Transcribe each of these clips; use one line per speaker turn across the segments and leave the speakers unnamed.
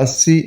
80,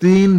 3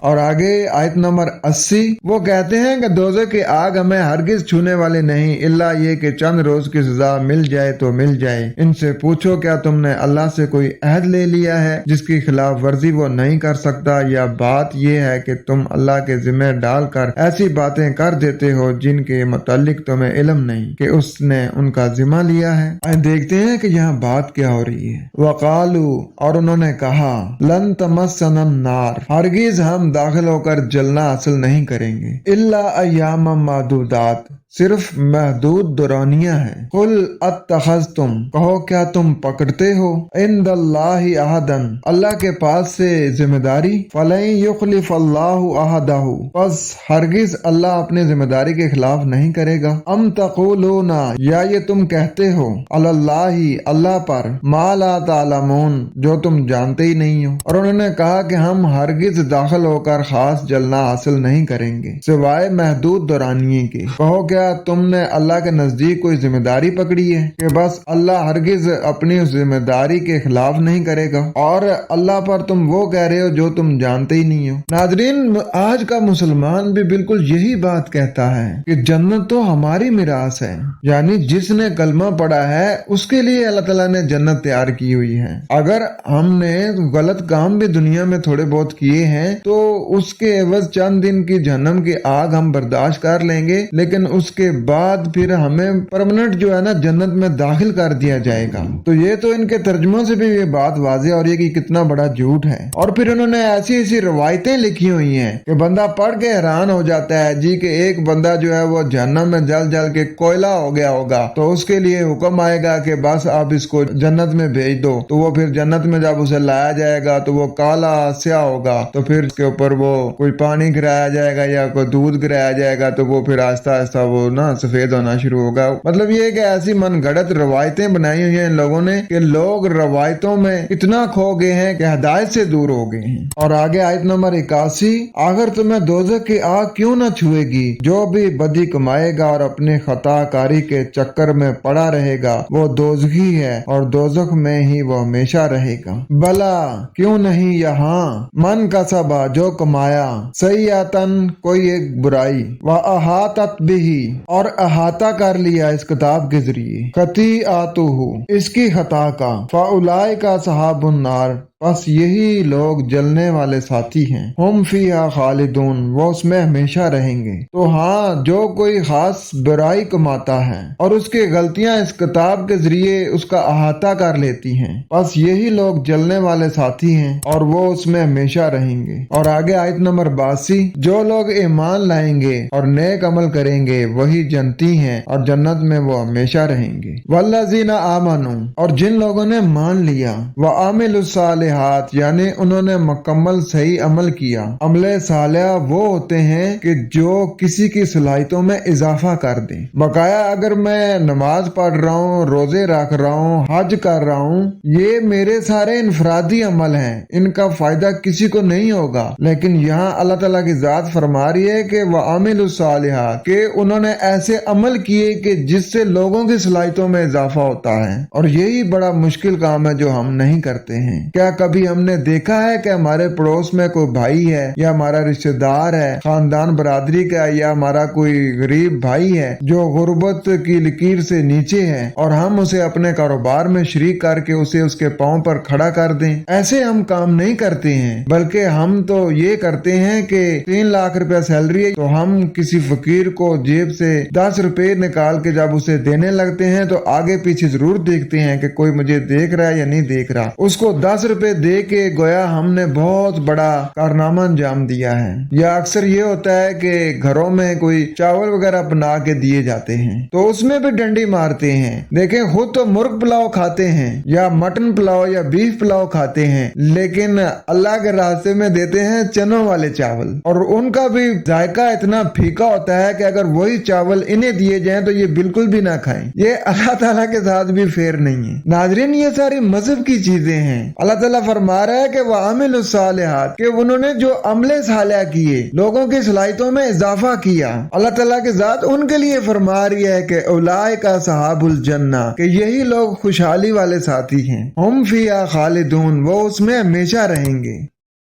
اور آگے آیت نمبر 80 وہ کہتے ہیں کہ دوزخ کی آگ ہمیں ہرگز چھونے والے نہیں الا یہ کہ چند روز کی سزا مل جائے تو مل جائے۔ ان سے پوچھو کیا تم نے اللہ سے کوئی عہد لے لیا ہے جس کی خلاف ورزی وہ نہیں کر سکتا، یا بات یہ ہے کہ تم اللہ کے ذمہ ڈال کر ایسی باتیں کر دیتے ہو جن کے متعلق تمہیں علم نہیں کہ اس نے ان کا ذمہ لیا ہے۔ دیکھتے ہیں کہ یہاں بات کیا ہو رہی ہے۔ وقالو اور انہوں نے کہا لن تمسنا النار ہرگز ہم داخل ہو کر جلنا حاصل نہیں کریں گے الا ایام معدودات صرف محدود دورانیہ ہیں۔ قل اتخذتم کہو کیا تم پکڑتے ہو عند اللہ عہدن اللہ کے پاس سے ذمہ داری فلن یخلف اللہ عہدہ پس ہرگز اللہ اپنے ذمہ داری کے خلاف نہیں کرے گا۔ ام تقولون یا یہ تم کہتے ہو علی اللہ اللہ پر ما لا تعلمون جو تم جانتے ہی نہیں ہو۔ اور انہوں نے کہا کہ ہم ہرگز داخل ہو کر خاص جلنا حاصل نہیں کریں گے سوائے محدود دورانیے کے۔ کہو کیا تم نے اللہ کے نزدیک کوئی ذمہ داری پکڑی ہے کہ بس اللہ ہرگز اپنی ذمہ داری کے خلاف نہیں کرے گا، اور اللہ پر تم وہ کہہ رہے ہو جو تم جانتے ہی نہیں ہو۔ ناظرین، آج کا مسلمان بھی بالکل یہی بات کہتا ہے کہ جنت تو ہماری میراث ہے، یعنی جس نے کلمہ پڑھا ہے اس کے لیے اللہ تعالیٰ نے جنت تیار کی ہوئی ہے۔ اگر ہم نے غلط کام بھی دنیا میں تھوڑے بہت کیے ہیں تو اس کے عوض چند دن کی جہنم کی آگ ہم برداشت کر لیں گے، لیکن اس کے بعد پھر ہمیں پرمنٹ جو ہے نا جنت میں داخل کر دیا جائے گا۔ تو یہ تو ان کے ترجموں سے بھی یہ بات واضح اور یہ کہ کتنا بڑا جھوٹ ہے۔ اور پھر انہوں نے ایسی روایتیں لکھی ہوئی ہیں کہ بندہ پڑھ کے حیران ہو جاتا ہے جی کہ ایک بندہ جو ہے وہ جہنم میں جل جل کے کوئلہ ہو گیا ہوگا تو اس کے لیے حکم آئے گا کہ بس آپ اس کو جنت میں بھیج دو، تو وہ پھر جنت میں جب اسے لایا جائے گا تو وہ کالا سیاہ ہوگا، تو پھر اس کے اوپر وہ کوئی پانی گرایا جائے گا یا کوئی دودھ گرایا جائے گا تو وہ پھر آہستہ آہستہ وہ سفید ہونا شروع ہوگا۔ مطلب یہ کہ ایسی من گھڑت روایتیں بنائی ہوئی ہیں ان لوگوں نے کہ لوگ روایتوں میں اتنا کھو گئے ہیں کہ ہدایت سے دور ہو گئے ہیں۔ اور آگے آیت نمبر 81 آخر تمہیں دوزخ کی آگ کیوں نہ چھوئے گی، جو بھی بدی کمائے گا اور اپنے خطا کاری کے چکر میں پڑا رہے گا وہ دوزخی ہے اور دوزخ میں ہی وہ ہمیشہ رہے گا۔ بلا کیوں نہیں یہاں من کا سبا جو کمایا سیئاتن کوئی ایک برائی وَأَحَاطَتْ بِهِ اور احاطہ کر لیا اس کتاب کے ذریعے خطیئاتہ اس کی خطا کا فَأُولَئِكَ أَصْحَابُ النَّارِ بس یہی لوگ جلنے والے ساتھی ہیں ہم فیہا خالدون وہ اس میں ہمیشہ رہیں گے۔ تو ہاں جو کوئی خاص برائی کماتا ہے اور اس کی غلطیاں اس کتاب کے ذریعے اس کا احاطہ کر لیتی ہیں بس یہی لوگ جلنے والے ساتھی ہیں اور وہ اس میں ہمیشہ رہیں گے۔ اور آگے آیت نمبر 82 جو لوگ ایمان لائیں گے اور نیک عمل کریں گے وہی جنتی ہیں اور جنت میں وہ ہمیشہ رہیں گے۔ والذین آمنوا اور جن لوگوں نے مان لیا وعملوا الصالحات یعنی انہوں نے مکمل صحیح عمل کیا۔ عمل صالح وہ ہوتے ہیں کہ جو کسی کی صلاحیتوں میں اضافہ کر دیں۔ بقایا اگر میں نماز پڑھ رہا ہوں، روزے رکھ رہا ہوں، حج کر رہا ہوں، یہ میرے سارے انفرادی عمل ہیں، ان کا فائدہ کسی کو نہیں ہوگا، لیکن یہاں اللہ تعالیٰ کی ذات فرما رہی ہے کہ وعملوا الصالحات کہ انہوں نے ایسے عمل کیے کہ جس سے لوگوں کی صلاحیتوں میں اضافہ ہوتا ہے، اور یہی بڑا مشکل کام ہے جو ہم نہیں کرتے ہیں۔ کیا کبھی ہم نے دیکھا ہے کہ ہمارے پڑوس میں کوئی بھائی ہے یا ہمارا رشتہ دار ہے، خاندان برادری کا، یا ہمارا کوئی غریب بھائی ہے جو غربت کی لکیر سے نیچے ہے اور ہم اسے اپنے کاروبار میں شریک کر کے اسے اس کے پاؤں پر کھڑا کر دیں؟ ایسے ہم کام نہیں کرتے ہیں، بلکہ ہم تو یہ کرتے ہیں کہ 3 لاکھ روپے سیلری ہے تو ہم کسی فقیر کو جیب سے 10 روپے نکال کے جب اسے دینے لگتے ہیں تو آگے پیچھے ضرور دیکھتے ہیں کہ کوئی مجھے دیکھ رہا ہے یا نہیں دیکھ رہا۔ اس کو 10 روپے دے کے گویا ہم نے بہت بڑا کارنامہ انجام دیا ہے۔ یا اکثر یہ ہوتا ہے کہ گھروں میں کوئی چاول وغیرہ بنا کے دیے جاتے ہیں تو اس میں بھی ڈنڈی مارتے ہیں۔ دیکھیں خود تو مرغ پلاؤ کھاتے ہیں یا مٹن پلاؤ یا بیف پلاؤ کھاتے ہیں، لیکن اللہ کے راستے میں دیتے ہیں چنوں والے چاول، اور ان کا بھی ذائقہ اتنا پھیکا ہوتا ہے کہ اگر وہی چاول انہیں دیے جائیں تو یہ بالکل بھی نہ کھائیں۔ یہ اللہ تعالیٰ کے ساتھ بھی فیر نہیں ہے۔ ناظرین، یہ ساری مذہب کی چیزیں ہیں۔ اللہ تعالیٰ فرما رہا ہے کہ وعملوا الصالحات کہ انہوں نے جو عمل صالح کیے، لوگوں کی صلاحیتوں میں اضافہ کیا، اللہ تعالیٰ کی ذات ان کے لیے فرما رہی ہے کہ اولئک اصحاب الجنہ کہ یہی لوگ خوشحالی والے ساتھی ہیں، ہم فیہا خالدون وہ اس میں ہمیشہ رہیں گے۔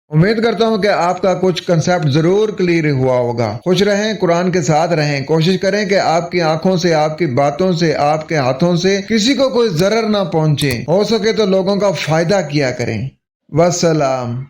امید کرتا ہوں کہ آپ کا کچھ کنسیپٹ ضرور کلیئر ہوا ہوگا۔ خوش رہیں، قرآن کے ساتھ رہیں، کوشش کریں کہ آپ کی آنکھوں سے، آپ کی باتوں سے، آپ کے ہاتھوں سے کسی کو کوئی ضرر نہ پہنچے، ہو سکے تو لوگوں کا فائدہ کیا کریں۔ والسلام۔